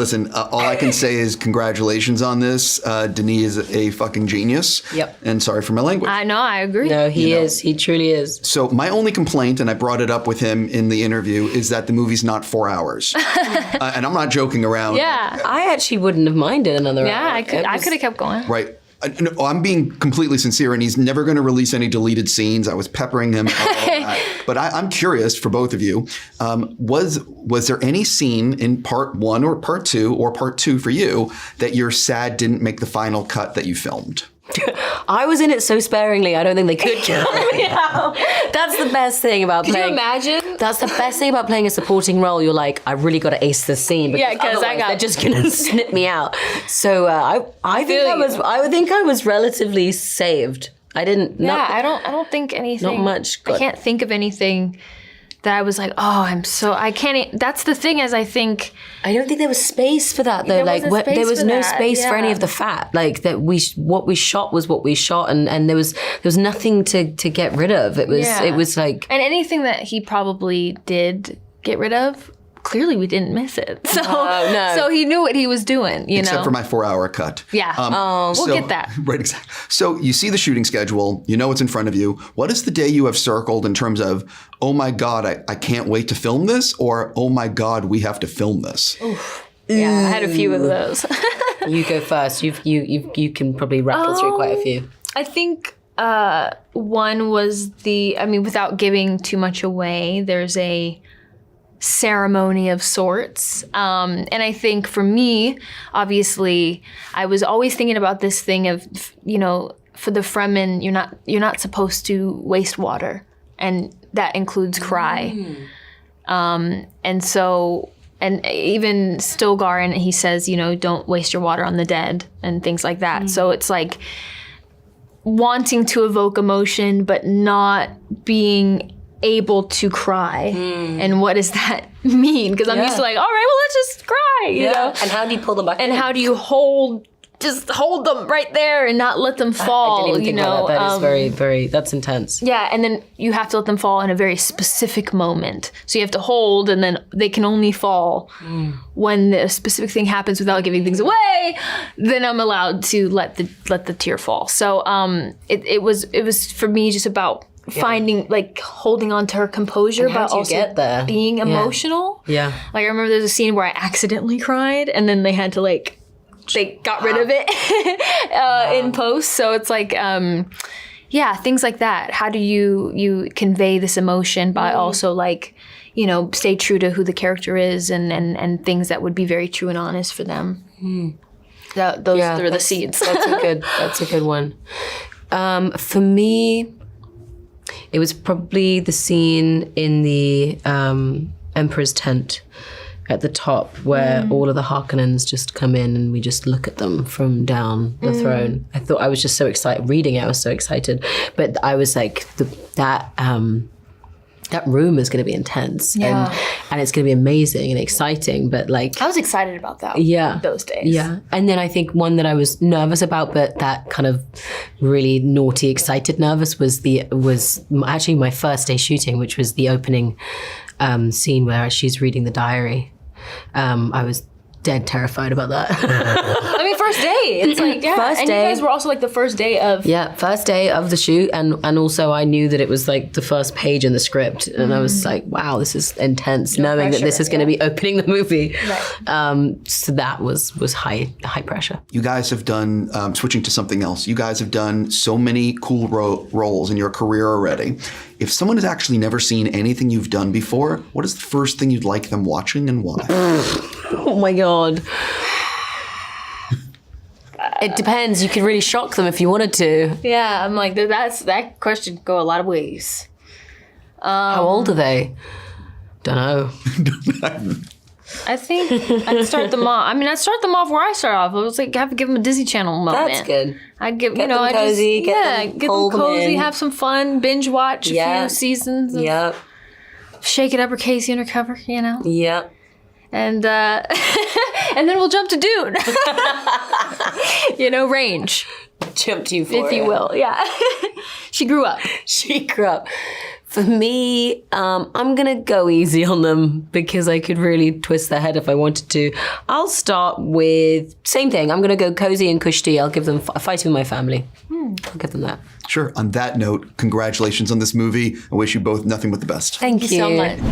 Listen, all I can say is congratulations on this. Denis is a fucking genius. Yep. And sorry for my language. I know, I agree. No, he is. He truly is. So my only complaint, and I brought it up with him in the interview, is that the movie's not 4 hours. And I'm not joking around. Yeah. I actually wouldn't have minded another Yeah, hour. I could have kept going. Right. No, I'm being completely sincere, and he's never going to release any deleted scenes. I was peppering him. But I'm curious for both of you. Was there any scene in part 1 or part 2 or part 2 for you that you're sad didn't make the final cut that you filmed? I was in it so sparingly, I don't think they could kill me out. That's the best thing about playing. Can you imagine? That's the best thing about playing a supporting role. You're like, I really got to ace this scene because they're just going to snip me out. So I think I was relatively saved. I didn't. Yeah, I don't think anything. Not much. I can't think of anything that I was like, oh, I can't. That's the thing is, I think. I don't think there was space for that though. There like wasn't space there was for no that, space for any yeah. of the fat. Like that what we shot was what we shot, and there was nothing to get rid of. It was like, and anything that he probably did get rid of. Clearly, we didn't miss it. So, no. So he knew what he was doing, you know? Except for my 4-hour cut. Yeah. We'll get that. Right, exactly. So you see the shooting schedule. You know what's in front of you. What is the day you have circled in terms of, oh my God, I can't wait to film this? Or, oh my God, we have to film this? Oof. Yeah, I had a few of those. You go first. You can probably rattle through quite a few. I think one was without giving too much away, there's a ceremony of sorts. And I think for me, obviously, I was always thinking about this thing of, you know, for the Fremen, you're not supposed to waste water. And that includes cry. And so, and even Stilgar, and he says, you know, don't waste your water on the dead and things like that. So it's like wanting to evoke emotion, but not being able to cry. And what does that mean? Because I'm used to like, all right, well, let's just cry, you know? And how do you pull them back And in? how do you hold them right there and not let them fall, I didn't even think about that. That is very, very, that's intense. Yeah, and then you have to let them fall in a very specific moment. So you have to hold, and then they can only fall when the specific thing happens without giving things away. Then I'm allowed to let the tear fall. So it was for me just about finding, like, holding on to her composure, but also get there? being emotional. Yeah. Like, I remember there's a scene where I accidentally cried, and then they had to, like, they got rid of it in post. So it's like, things like that. How do you convey this emotion by also, like, you know, stay true to who the character is and things that would be very true and honest for them. Those are the seeds. That's a good one. For me, it was probably the scene in the Emperor's tent at the top where all of the Harkonnens just come in and we just look at them from down the throne. I thought I was just so excited. Reading it, I was so excited. But I was like, that room is going to be intense. Yeah. And it's going to be amazing and exciting. But like, I was excited about that. Yeah. Those days. Yeah. And then I think one that I was nervous about, but that kind of really naughty, excited nervous was actually my first day shooting, which was the opening scene where she's reading the diary. I was dead terrified about that. I mean, first day. It's like, First and day. you guys were also like the first day of... Yeah, first day of the shoot. And also I knew that it was like the first page in the script. And I was like, wow, this is intense, knowing that this is going to be opening the movie. Right. So that was high pressure. You guys have done, switching to something else, you guys have done so many cool roles in your career already. If someone has actually never seen anything you've done before, what is the first thing you'd like them watching and why? Oh my God. It depends. You could really shock them if you wanted to. Yeah, I'm like, that question could go a lot of ways. How old are they? Don't know. I think I'd start them off. I mean, I'd start them off where I start off. I was like, I have to give them a Disney Channel moment. That's good. I'd give, Get them cozy, get them cozy, have some fun, binge watch a few seasons. Yep. Shake It Up or Casey Undercover, you know? Yep. And and then we'll jump to Dune. You know, range. Jump to Euphoria. If you will, yeah. She grew up. She grew up. For me, I'm going to go easy on them because I could really twist their head if I wanted to. I'll start with, same thing. I'm going to go cozy and cushy. I'll give them Fighting with My Family. I'll give them that. Sure. On that note, congratulations on this movie. I wish you both nothing but the best. Thank you so much.